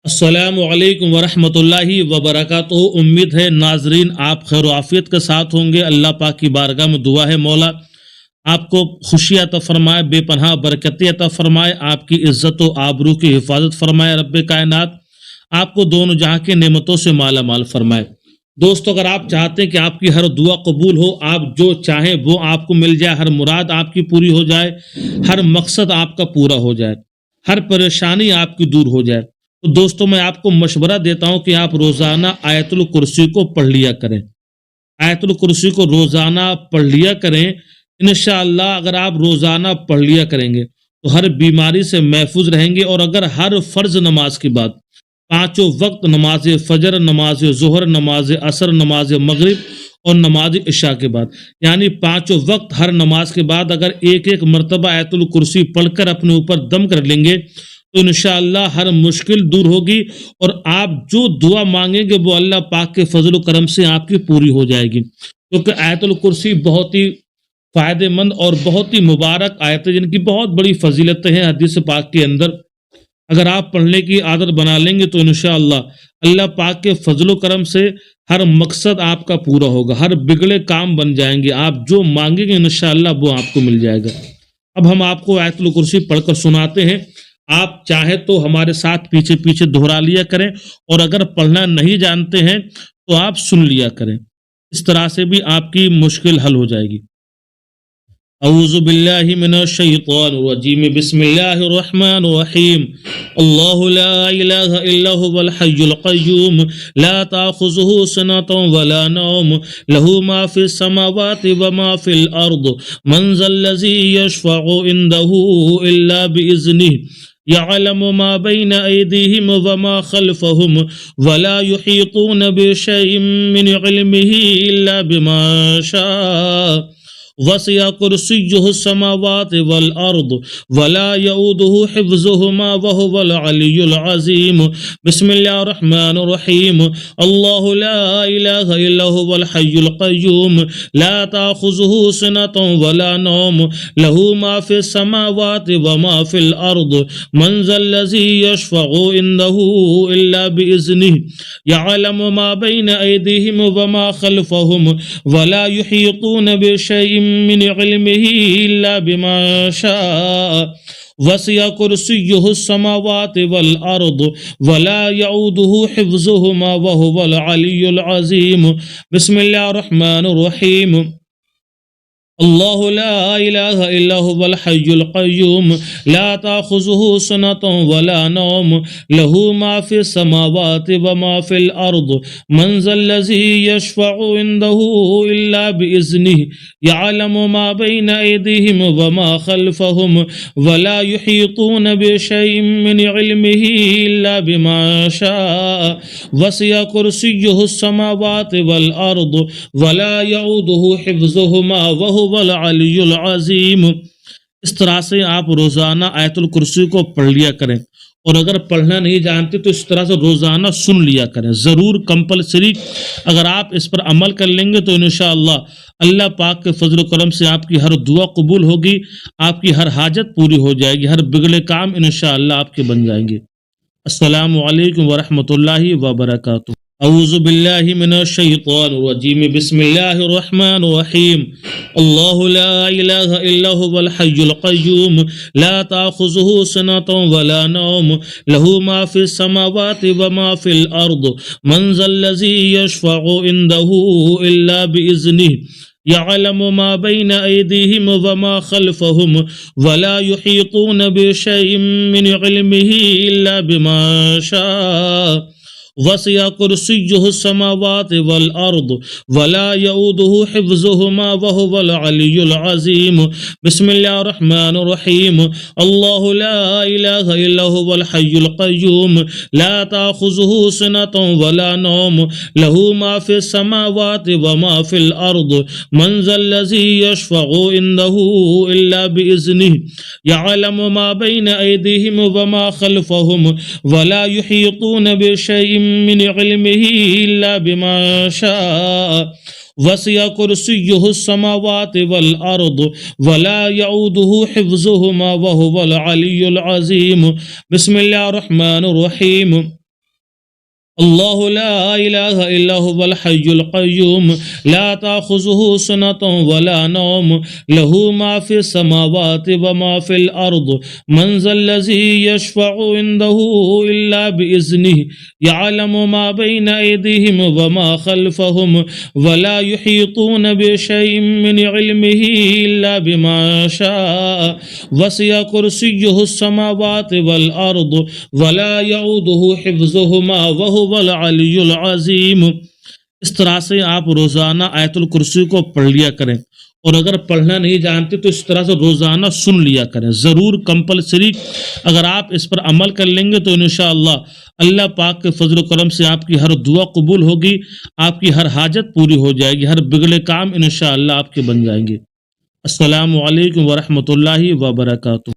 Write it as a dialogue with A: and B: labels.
A: अस्सलामु अलैकुम वरहमतुल्लाहि वबरकातुहू। उम्मीद है नाजरीन आप खैर आफियत के साथ होंगे। अल्लाह पाक की बारगाह में दुआ है मौला आपको खुशियाँ अता फरमाए, बेपनाह बरकतें अता फरमाए, आपकी इज्जत व आबरू की हिफाजत फरमाए। रब्बे कायनात आपको दोनों जहाँ की नेमतों से माला माल फरमाए। दोस्तों, अगर आप चाहते हैं कि आपकी हर दुआ कबूल हो, आप जो चाहें वो आपको मिल जाए, हर मुराद आपकी पूरी हो जाए, हर मकसद आपका पूरा हो जाए, हर परेशानी आपकी दूर हो जाए, तो दोस्तों मैं आपको मशवरा देता हूं कि आप रोजाना आयतुल कुर्सी को पढ़ लिया करें। आयतुल कुर्सी को रोजाना पढ़ लिया करें। इंशाअल्लाह अगर आप रोजाना पढ़ लिया करेंगे तो हर बीमारी से महफूज रहेंगे। और अगर हर फर्ज नमाज के बाद पांचों वक्त नमाज फजर, नमाज जोहर, नमाज असर, नमाज मगरिब और नमाज इशा के बाद, यानी पांचों वक्त हर नमाज के बाद अगर एक एक मरतबा आयतुल कुर्सी पढ़कर अपने ऊपर दम कर लेंगे तो इंशाअल्लाह हर मुश्किल दूर होगी और आप जो दुआ मांगेंगे वो अल्लाह पाक के फजल करम से आपकी पूरी हो जाएगी। क्योंकि आयतुल कुर्सी बहुत ही फायदेमंद और बहुत ही मुबारक आयत है, जिनकी बहुत बड़ी फजीलतें हैं हदीस पाक के अंदर। अगर आप पढ़ने की आदत बना लेंगे तो इंशाअल्लाह अल्लाह पाक के फजल करम से हर मकसद आपका पूरा होगा, हर बिगड़े काम बन जाएंगे, आप जो मांगेंगे इंशाअल्लाह वो आपको मिल जाएगा। अब हम आपको आयतुल कुर्सी पढ़कर सुनाते हैं। आप चाहे तो हमारे साथ पीछे पीछे दोहरा लिया करें, और अगर पढ़ना नहीं जानते हैं तो आप सुन लिया करें। इस तरह से भी आपकी मुश्किल हल हो जाएगी। औज़ु बिल्लाहि मिनश शैतानिर रजीम, बिस्मिल्लाहिर रहमानिर रहीम। अल्लाहु ला इलाहा इल्ला हुवल हय्युल क़य्यूम, ला ताख़ुज़ुहु सिनतुन वला नौम, लहू मा फ़िस समावाति व मा फ़िल अर्द, मन ज़ल्लज़ी यशफ़अु इंदहु इल्ला बिइज़्निहि, यअलमु मा बैन अयदीहिम व मा खल्फ़हुम, वला युहीतून बिशैइन मिन इल्मिही इल्ला बिमा शाअ, वसिअ कुर्सियुहु समावाति वल अर्द, वला यऊदुहु हिफ्ज़ुहुमा वहुवल अलियुल अज़ीम। बिस्मिल्लाहिर रहमानिर रहीम। अल्लाहु ला इलाहा इल्ला हुवल हय्युल क़य्यूम, ला ताख़ुज़ुहु सिनतुन वला नौम, लहू मा फ़िस समावाति व मा फ़िल अर्द, मन ज़ल्लज़ी यशफ़अु इंदहु इल्ला बिइज़्निहि, यअलमु मा बैन अयदीहिम व मा खल्फ़हुम, वला युहीतून बिशैइन मिन इल्मिही इल्ला बिमा शाअ, वसिअ कुर्सियुहु समावाति वल अर्द, वला यऊदुहु हिफ्ज़ुहुमा वहुवल अलियुल अज़ीम। बिस्मिल्लाहिर रहमानिर रहीम। अल्लाहु ला इलाहा इल्ला हुवल हय्युल क़य्यूम, ला ताख़ुज़ुहु सिनतुन वला नौम, लहू मा फ़िस समावाति व मा फ़िल अर्द, मन ज़ल्लज़ी यशफ़अु इंदहु इल्ला बिइज़्निहि, यअलमु मा बैन अयदीहिम व मा खल्फ़हुम, वला युहीतून बिशैइन मिन इल्मिही इल्ला बिमा शाअ, वसिअ कुर्सियुहु समावाति वल अर्द, वला यऊदुहु हिफ्ज़ुहुमा वहुवल अलियुल अज़ीम। इस तरह से आप रोजाना आयतुल कुर्सी को पढ़ लिया करें, और अगर पढ़ना नहीं जानते तो इस तरह से रोजाना सुन लिया करें, जरूर कंपलसरी। अगर आप इस पर अमल कर लेंगे तो इंशाअल्लाह अल्लाह पाक के फजल करम से आपकी हर दुआ कबूल होगी, आपकी हर हाजत पूरी हो जाएगी, हर बिगड़े काम इंशाअल्लाह आपके बन जाएंगे। अस्सलामु अलैकुम वरहमतुल्लाहि वबरकातुहू। औज़ु बिल्लाहि मिनश शैतानिर रजीम, बिस्मिल्लाहिर रहमानिर रहीम। अल्लाहु ला इलाहा इल्ला हुवल हय्युल क़य्यूम, ला ताख़ुज़ुहु सिनतुन वला नौम, लहू मा फ़िस समावाति व मा फ़िल अर्द, मन ज़ल्लज़ी यशफ़अु इंदहु इल्ला बिइज़्निहि, यअलमु मा बैन अयदीहिम व मा खल्फ़हुम, वला युहीतून बिशैइन मिन इल्मिही इल्ला बिमा शाअ, वसिअ कुर्सियुहु समावाति वल अर्द, वला यऊदुहु हिफ्ज़ुहुमा वहुवल अलियुल अज़ीम। बिस्मिल्लाहिर रहमानिर रहीम। अल्लाहु ला इलाहा इल्ला हुवल हय्युल क़य्यूम, ला ताख़ुज़ुहु सिनतुन वला नौम, लहू मा फ़िस समावाति व मा फ़िल अर्द, मन ज़ल्लज़ी यशफ़अु इंदहु इल्ला बिइज़्निहि, यअलमु मा बैन अयदीहिम व मा खल्फ़हुम, वला युहीतून बिशैइन मिन इल्मिही इल्ला बिमा शाअ, वसिअ कुर्सियुहु समावाति वल अर्द, वला यऊदुहु हिफ्ज़ुहुमा वहुवल अलियुल अज़ीम। बिस्मिल्लाहिर रहमानिर रहीम। अल्लाहु ला इलाहा इल्ला हुवल हय्युल क़य्यूम ला ताख़ुज़ुहु सनतुन वला नौम लहू मा फ़िस समावाति व मा फ़िल अर्द मन ज़ल्लज़ी यशफ़अु इंदहु इल्ला बिइज़्निहि यअलमु मा बैना अयदीहिम व मा ख़ल्फ़हुम वला युहीतून बिशैइन मिन इल्मिही इल्ला बिमा शाअ वसिअ कुर्सियुहुस समावाति वल अर्द वला यऊदुहु हिफ़्ज़ुहुमा व हुवल अलियुल अज़ीम। इस तरह से आप रोजाना आयतुल कुर्सी को पढ़ लिया करें, और अगर पढ़ना नहीं जानते तो इस तरह से रोजाना सुन लिया करें, जरूर कंपलसरी। अगर आप इस पर अमल कर लेंगे तो इंशाअल्लाह अल्लाह पाक के फजल करम से आपकी हर दुआ कबूल होगी, आपकी हर हाजत पूरी हो जाएगी, हर बिगड़े काम इंशाअल्लाह आपके बन जाएंगे। अस्सलामु अलैकुम व रहमतुल्लाहि व बरकातुहू।